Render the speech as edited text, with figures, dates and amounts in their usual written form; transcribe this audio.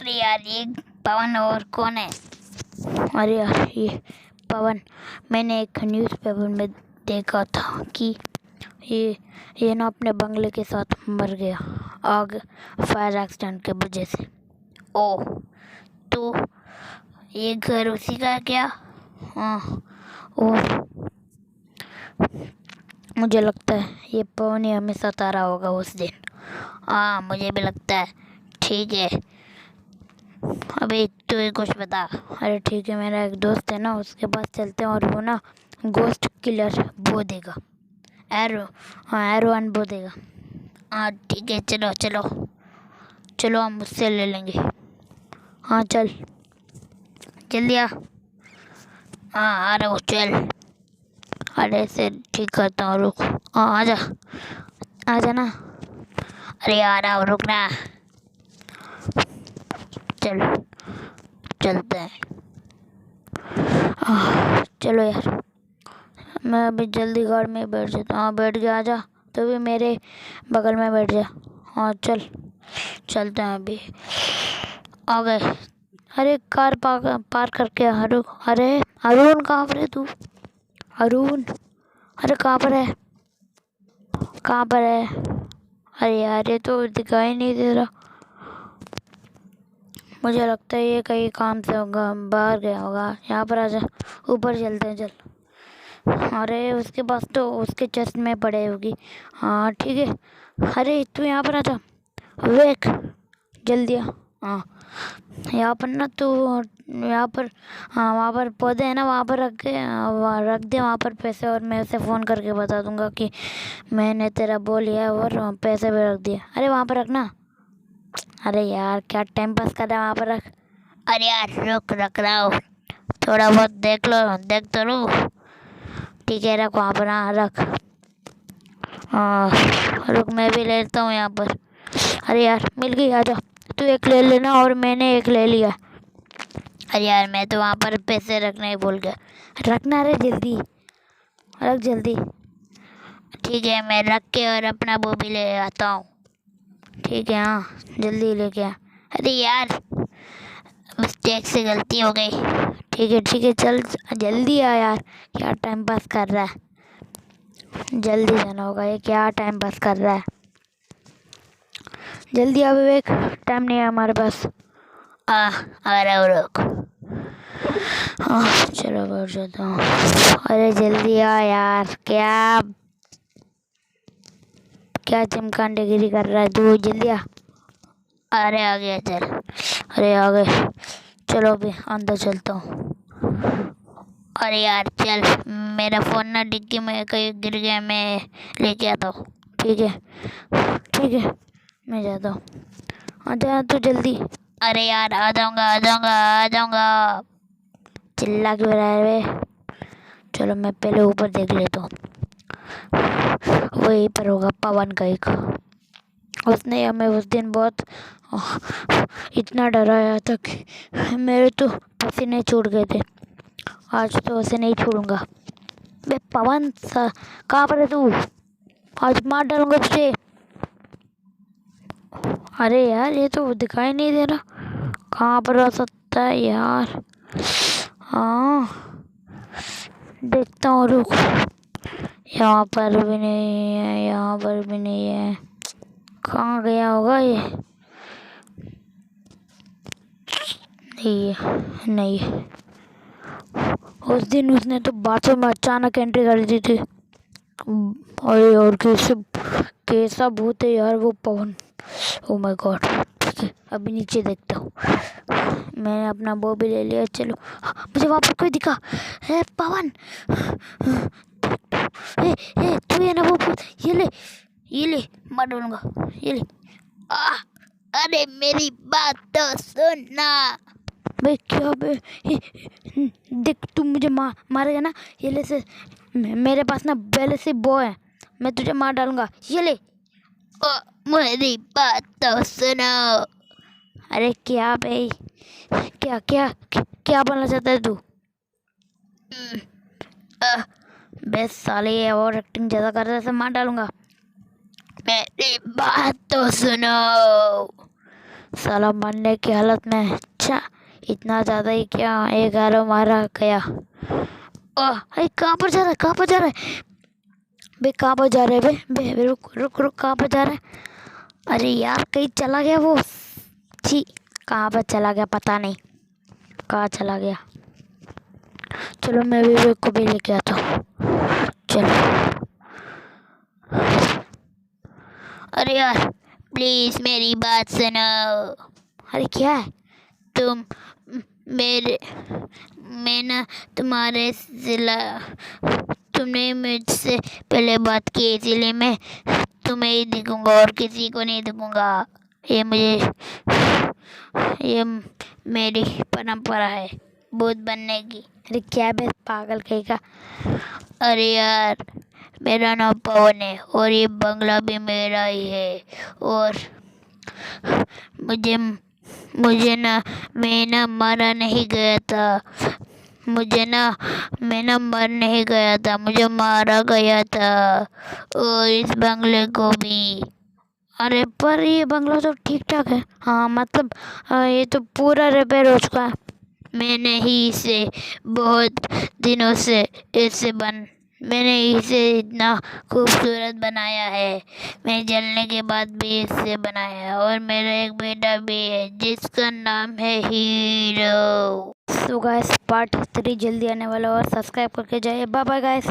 अरे यार ये पवन और कौन है? अरे यार ये पवन, मैंने एक न्यूज़पेपर में देखा था कि ये ना अपने बंगले के साथ मर गया आग फायर एक्सीडेंट के वजह से। ओह, तो ये घर उसी का है क्या? हाँ, और मुझे लगता है ये पवन ही हमें सता रहा होगा उस दिन। हाँ, मुझे भी लगता है। ठीक है, अभी तू ही कुछ बता। अरे ठीक है, मेरा एक दोस्त है ना, उसके पास चलते हैं और वो ना गोस्ट किलर बो देगा। एरो? हाँ, एरो वन बो देगा। हाँ ठीक है, चलो चलो चलो, हम उससे ले लेंगे। हाँ चल। जल्दी आ। हाँ आ रहा हूँ, चल। अरे से ठीक करता हूँ, रुक। हाँ आजा। आजा ना। अरे आ रहा हूँ, रुक ना। चल, चलते हैं। चलो यार, मैं अभी जल्दी कार में बैठ जाता हूँ। हाँ बैठ गया, आजा। तो भी मेरे बगल में बैठ जा। हाँ चल, चलते हैं अभी। आ गए। अरे कार पार करके अरे अरुण, कहाँ पर है तू? अरुण, अरे कहाँ पर है? कहाँ पर है? अरे यार ये तो दिखाई नहीं दे रहा। मुझे लगता है ये कहीं काम से होगा, बाहर गया होगा। यहाँ पर आजा, ऊपर चलते हैं, चल। अरे उसके पास तो उसके चेस्ट में पड़े होगी। हाँ ठीक है। अरे तू यहाँ पर आजा, वेक, जल्दी आ। हाँ यहाँ पर ना तू, यहाँ पर, हाँ वहाँ पर पौधे हैं ना, वहाँ पर रख के वहाँ रख दे वहाँ पर पैसे, और मैं उसे फ़ोन करके बता दूंगा कि मैंने तेरा बोल लिया और पैसे भी रख दिए। अरे वहाँ पर रखना। अरे यार क्या टाइम पास कर रहा है, वहाँ पर रख। अरे यार रुक, रख रहा हूँ। थोड़ा बहुत देख लो, देख तो लो। ठीक है रख वहाँ पर, हाँ रख। हाँ रुक, मैं भी ले लेता हूँ यहाँ पर। अरे यार मिल गई, आजा। तू एक ले लेना और मैंने एक ले लिया। अरे यार मैं तो वहाँ पर पैसे रखना ही भूल गया। रखना रे, जल्दी रख, जल्दी। ठीक है, मैं रख के और अपना वो भी ले आता हूँ। ठीक है, हाँ जल्दी लेके आ। अरे यार, मिस्टेक से गलती हो गई। ठीक है चल, जल्दी आ यार। क्या टाइम पास कर रहा है, जल्दी जाना होगा। ये क्या टाइम पास कर रहा है, जल्दी आ विवेक, टाइम नहीं है हमारे पास। आ रहा हूँ, रुक। हाँ चलो बैठ जाता हूँ। अरे जल्दी आ यार, क्या क्या चिमकांडेगिरी कर रहा है तू, जल्दी आ। अरे आ गया, चल। अरे आ गए, चलो अभी अंदर चलता हूँ। अरे यार चल, मेरा फ़ोन ना डिक्की में कहीं गिर गया, मैं लेके आता हूँ। ठीक है, मैं जाता हूँ। आ जा तू जल्दी। अरे यार आ जाऊँगा, आ जाऊँगा, आ जाऊँगा। चिल्ला क्यों रहा है वे? चलो मैं पहले ऊपर देख लेता हूँ, वहीं पर होगा पवन का एक। उसने हमें उस दिन बहुत इतना डराया था कि मेरे तो पसीने छूट गए थे। आज तो उसे नहीं छोड़ूंगा। बे पवन सा, कहाँ पर है तू? आज मार डालूंगा तुझे। अरे यार ये तो दिखाई नहीं दे रहा, कहाँ पर हो सकता है यार? हाँ देखता हूँ, रुक। यहाँ पर भी नहीं है, यहाँ पर भी नहीं है। कहाँ गया होगा ये? नहीं है, नहीं है। उस दिन उसने तो बाथरूम में अचानक एंट्री कर दी थी। अरे और कैसा भूत है यार वो पवन। Oh my God. ठीक है अभी नीचे देखता हूँ। मैंने अपना वो भी ले लिया, चलो। मुझे वहाँ पर कोई दिखा है, पवन। तू ये ना वो भूत, ये ले, मार डालूंगा, ये ले। आ, अरे मेरी बात तो सुनना। बे क्या बे, देख तू मुझे मारेगा ना, ये ले से। मेरे पास ना पहले से बो है, मैं तुझे मार डालूंगा, ये ले। मेरी बात तो सुनो। अरे क्या बे, क्या क्या क्या बोलना चाहता है तू? बे साले, ये और एक्टिंग ज़्यादा कर रहा है, ऐसे मार डालूंगा। मेरी बात तो सुनो। साला मरने की हालत में। अच्छा इतना ज़्यादा ही क्या, एक आरो मारा गया। ओह अरे कहाँ पर जा रहा है, कहाँ पर जा रहा है बे, कहाँ पर जा रहा है बे बे बे, रुक रुक रुक, कहाँ पर जा रहा है? अरे यार कहीं चला गया वो। छी, कहाँ पर चला गया पता नहीं, कहाँ चला गया। चलो मैं विवेक को भी लेके आता हूँ। चलो। अरे यार प्लीज मेरी बात सुनो। अरे क्या है? तुम मेरे मैं ना तुम्हारे सिला तुमने मुझसे पहले बात की, इसीलिए मैं तुम्हें ही दिखूंगा और किसी को नहीं दिखूंगा। ये मेरी परंपरा है भूत बनने की। अरे क्या बे पागल कहीं का। अरे यार मेरा नाम पवन है और ये बंगला भी मेरा ही है। और मुझे मुझे ना मैं ना मारा नहीं गया था। मैं ना मर नहीं गया था, मुझे मारा गया था। और इस बंगले को भी। अरे पर ये बंगला तो ठीक ठाक है। हाँ मतलब ये तो पूरा रिपेयर हो चुका है। मैंने ही इसे बहुत दिनों से मैंने इसे इतना खूबसूरत बनाया है। मैं जलने के बाद भी इसे बनाया है और मेरा एक बेटा भी है जिसका नाम है हीरो। सो गाइस पार्ट 3 जल्दी आने वाला, और सब्सक्राइब करके जाइए। Bye bye guys.